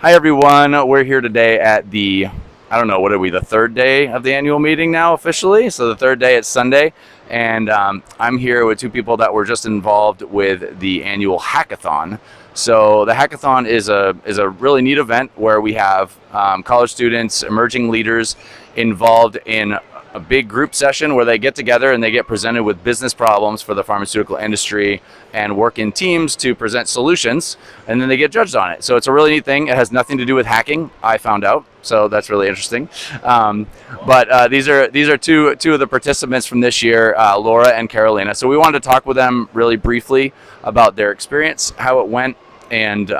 Hi everyone, we're here today at the, I don't know, what are we, the third day of the annual meeting now officially? So the third day, it's Sunday, and I'm here with two people that were just involved with the annual Hackathon. So the Hackathon is a really neat event where we have college students, emerging leaders involved in a big group session where they get together and they get presented with business problems for the pharmaceutical industry and work in teams to present solutions, and then they get judged on it. So it's a really neat thing. It has nothing to do with hacking, I found out, so that's really interesting. But these are two of the participants from this year, Laura and Carolina. So we wanted to talk with them really briefly about their experience, how it went, and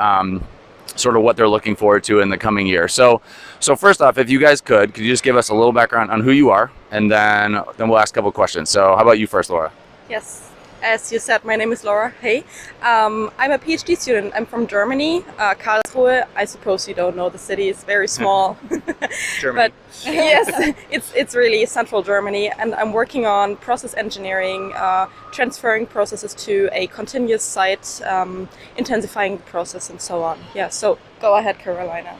sort of what they're looking forward to in the coming year. So first off, if you guys could you just give us a little background on who you are, and then we'll ask a couple questions. So how about you first, Laura? Yes, as you said, my name is Laura. Hey, I'm a PhD student. I'm from Germany, Karlsruhe. I suppose you don't know the city; it's very small. Germany. But yes, it's really central Germany, and I'm working on process engineering, transferring processes to a continuous site, intensifying the process, and so on. Yeah. So go ahead, Carolina.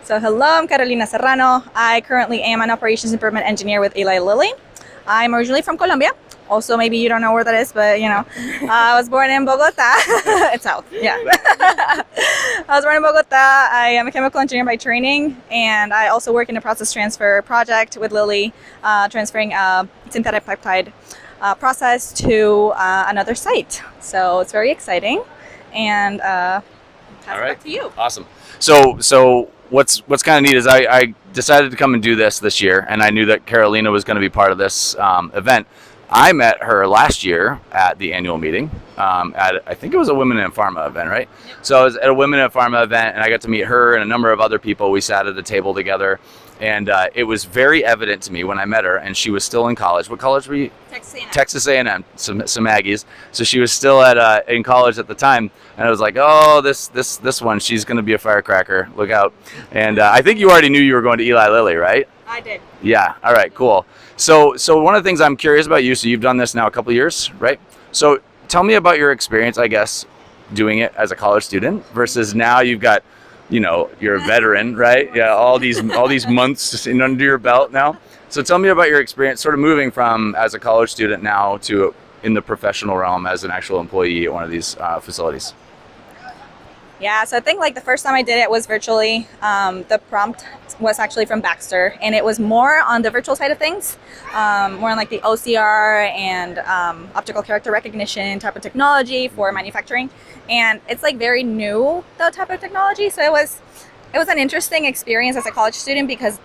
So hello, I'm Carolina Serrano. I currently am an operations improvement engineer with Eli Lilly. I'm originally from Colombia. Also, maybe you don't know where that is, but you know, I was born in Bogota. It's south, yeah. I was born in Bogota. I am a chemical engineer by training, and I also work in a process transfer project with Lilly, transferring a synthetic peptide process to another site. So it's very exciting, and pass it back to you. Awesome. So what's kind of neat is I decided to come and do this year, and I knew that Carolina was going to be part of this event. I met her last year at the annual meeting at, I think it was a Women in Pharma event, right? Yep. So I was at a Women in Pharma event, and I got to meet her and a number of other people. We sat at a table together, and it was very evident to me when I met her, and she was still in college. What college were you? Texas A&M. Texas A&M, some Aggies. So she was still in college at the time, and I was like, oh, this one, she's going to be a firecracker. Look out. And I think you already knew you were going to Eli Lilly, right? I did. Yeah. All right. Cool. So one of the things I'm curious about you. So you've done this now a couple of years, right? So tell me about your experience, I guess, doing it as a college student versus now you've got, you're a veteran, right? Yeah. All these months under your belt now. So tell me about your experience, sort of moving from as a college student now to in the professional realm as an actual employee at one of these facilities. Yeah, so I think like the first time I did it was virtually. The prompt was actually from Baxter, and it was more on the virtual side of things, more on like the OCR and optical character recognition type of technology for manufacturing. And it's like very new, the type of technology. So it was an interesting experience as a college student because,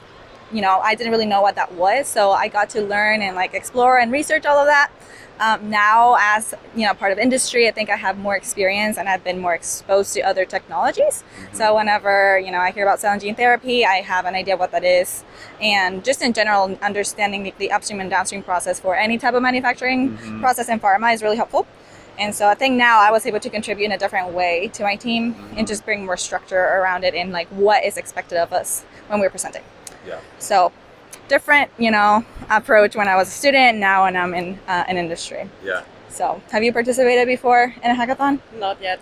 I didn't really know what that was. So I got to learn and like explore and research all of that. Now, as part of industry, I think I have more experience and I've been more exposed to other technologies. Mm-hmm. So whenever I hear about cell and gene therapy, I have an idea what that is, and just in general, understanding the upstream and downstream process for any type of manufacturing process in pharma is really helpful. And so I think now I was able to contribute in a different way to my team and just bring more structure around it and like what is expected of us when we're presenting. Yeah. So different, approach when I was a student, now when I'm in an industry. Yeah. So, have you participated before in a hackathon? Not yet.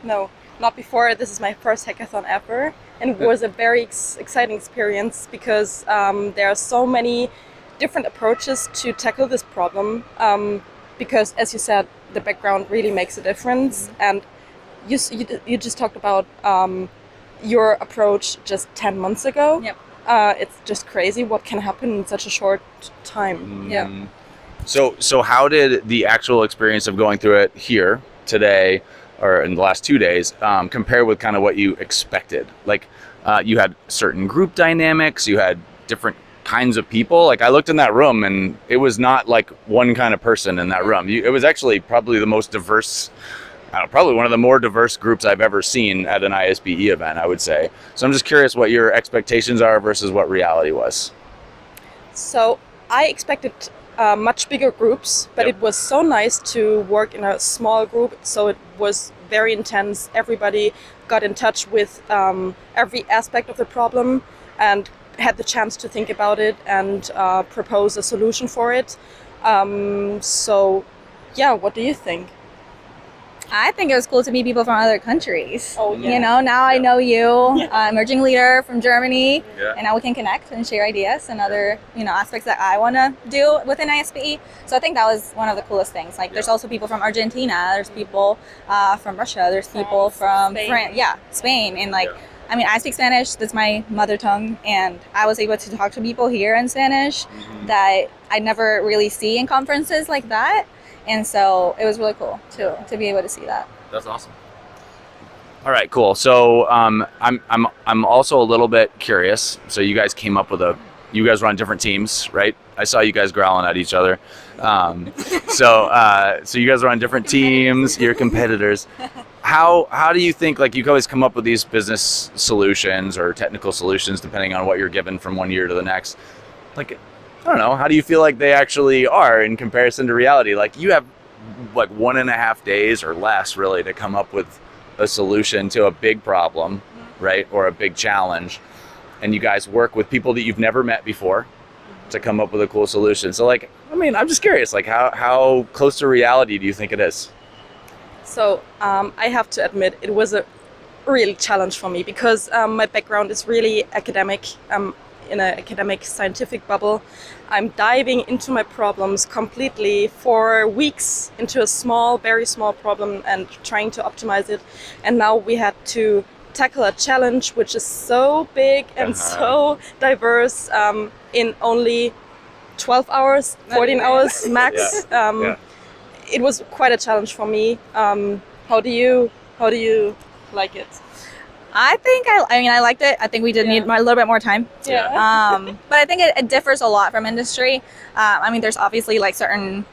No, not before. This is my first hackathon ever, and it was a very exciting experience because there are so many different approaches to tackle this problem. Because, as you said, the background really makes a difference, and you just talked about your approach just 10 months ago. Yep. It's just crazy what can happen in such a short time. Yeah. So how did the actual experience of going through it here today or in the last 2 days compare with kind of what you expected? Like you had certain group dynamics, you had different kinds of people. Like I looked in that room and it was not like one kind of person in that room. It was actually probably the most diverse, probably one of the more diverse groups I've ever seen at an ISPE event, I would say. So I'm just curious what your expectations are versus what reality was. So I expected much bigger groups, but Yep. It was so nice to work in a small group. So it was very intense. Everybody got in touch with every aspect of the problem and had the chance to think about it and propose a solution for it. So yeah, what do you think? I think it was cool to meet people from other countries. Oh, yeah. You know, now I know you, emerging leader from Germany, Yeah. and now we can connect and share ideas and other, aspects that I want to do within ISPE. So I think that was one of the coolest things. Like, there's also people from Argentina, there's people from Russia, there's people from Spain. France, Spain, and I mean, I speak Spanish. That's my mother tongue, and I was able to talk to people here in Spanish that I never really see in conferences like that. And so it was really cool to be able to see that. That's awesome. All right, cool. So I'm also a little bit curious. So you guys came up with you guys were on different teams, right? I saw you guys growling at each other. So you guys are on different teams. You're competitors. How do you think, like, you always come up with these business solutions or technical solutions depending on what you're given from one year to the next? Like, I don't know, how do you feel like they actually are in comparison to reality? Like, you have like 1.5 days or less really to come up with a solution to a big problem, right? Or a big challenge. And you guys work with people that you've never met before to come up with a cool solution. So, like, I mean, I'm just curious, like, how close to reality do you think it is? So I have to admit, it was a real challenge for me because my background is really academic. In an academic scientific bubble. I'm diving into my problems completely for weeks into a very small problem and trying to optimize it. And now we had to tackle a challenge which is so big and so diverse in only 12 hours, 14 hours max. It was quite a challenge for me. How do you like it? I think I liked it. I think we did need a little bit more time. Yeah. But I think it differs a lot from industry. I mean, there's obviously like certain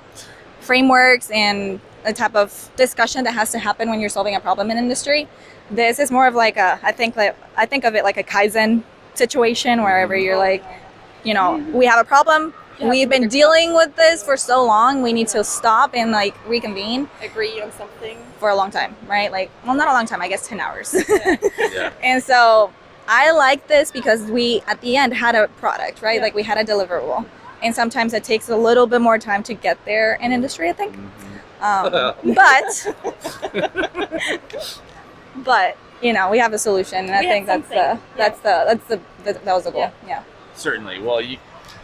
frameworks and a type of discussion that has to happen when you're solving a problem in industry. This is more of like I think of it like a Kaizen situation, wherever you're like, we have a problem. We've been dealing with this for so long. We need to stop and like reconvene. Agree on something. For a long time, right? Like, well, not a long time, I guess 10 hours. And so I like this because we, at the end, had a product, right? Like, we had a deliverable. And sometimes it takes a little bit more time to get there in industry, I think. But we have a solution, and I think that was the goal. Yeah. Certainly. Well,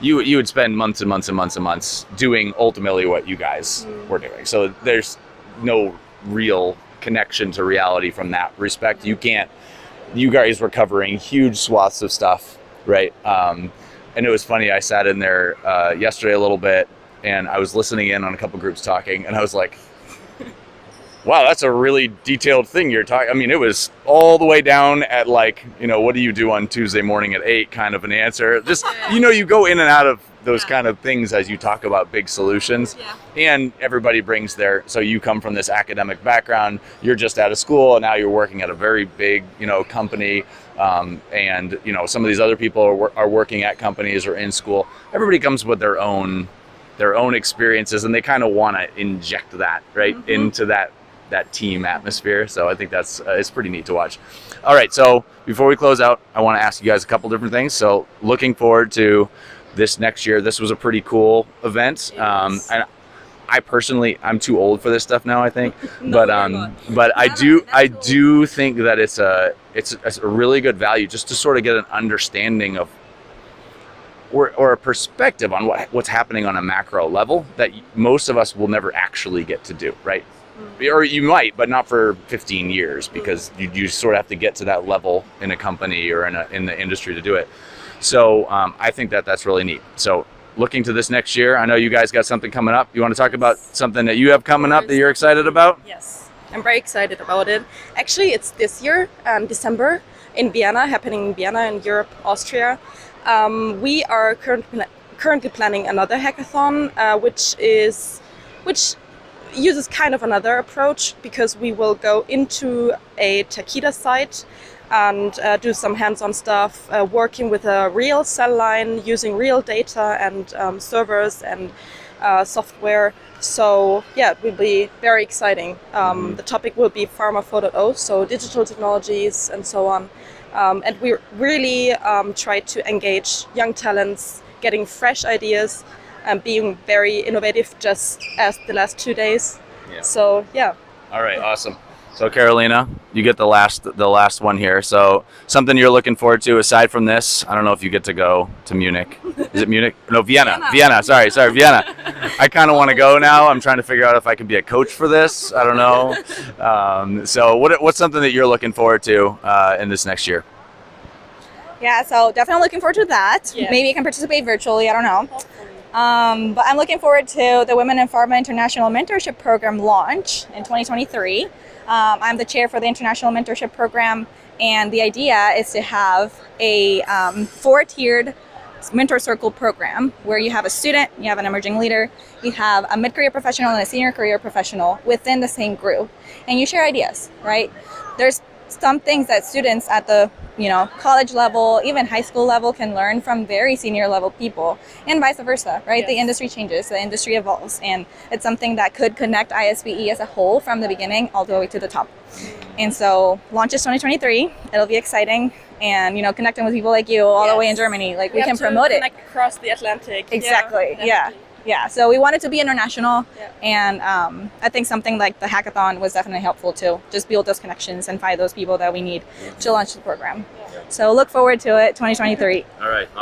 you would spend months and months and months and months doing ultimately what you guys were doing. So there's no real connection to reality from that respect. You guys were covering huge swaths of stuff, right? And it was funny, I sat in there yesterday a little bit and I was listening in on a couple groups talking and I was like, wow, that's a really detailed thing you're talking. I mean, it was all the way down at like, what do you do on Tuesday morning at 8 kind of an answer. Just, you go in and out of those kind of things as you talk about big solutions. And everybody brings so you come from this academic background, you're just out of school and now you're working at a very big, company. And, some of these other people are working at companies or in school. Everybody comes with their own experiences and they kind of want to inject that right into that team atmosphere. So I think it's pretty neat to watch. All right. So before we close out, I want to ask you guys a couple different things. So looking forward to this next year. This was a pretty cool event. And I personally, I'm too old for this stuff now, I think, but I do think that it's a really good value just to sort of get an understanding of or a perspective on what's happening on a macro level that most of us will never actually get to do, right? Or you might, but not for 15 years because you sort of have to get to that level in a company or in the industry to do it. So I think that's really neat. So looking to this next year, I know you guys got something coming up. You want to talk about something that you have coming up that you're excited about? Yes, I'm very excited about it. Actually, it's this year, December, in Vienna, happening in Vienna in Europe, Austria. We are currently planning another hackathon, which uses kind of another approach because we will go into a Takeda site and do some hands-on stuff, working with a real cell line, using real data and servers and software. So yeah, it will be very exciting. The topic will be Pharma 4.0, so digital technologies and so on. And we really try to engage young talents, getting fresh ideas and being very innovative just as the last 2 days. So yeah. All right, awesome. So Carolina, you get the last one here. So something you're looking forward to aside from this? I don't know if you get to go to Munich. Is it Munich? No, Vienna. Vienna. Sorry, Vienna. I kind of want to go now. I'm trying to figure out if I can be a coach for this. I don't know. So what's something that you're looking forward to in this next year? Yeah, so definitely looking forward to that. Yeah. Maybe I can participate virtually. I don't know. But I'm looking forward to the Women in Pharma International Mentorship Program launch in 2023. I'm the chair for the International Mentorship Program, and the idea is to have a 4-tiered mentor circle program where you have a student, you have an emerging leader, you have a mid-career professional and a senior career professional within the same group, and you share ideas, right? There's some things that students at the college level, even high school level, can learn from very senior level people, and vice versa, right? Yes. The industry changes, the industry evolves, and it's something that could connect ISPE as a whole from the beginning all the way to the top. And so launch is 2023. It'll be exciting, and connecting with people like you all the way in Germany, like we can promote it. Connect across the Atlantic. Exactly. Yeah. Yeah. So we want it to be international, Yeah. and I think something like the hackathon was definitely helpful to just build those connections and find those people that we need to launch the program. So look forward to it, 2023. All right.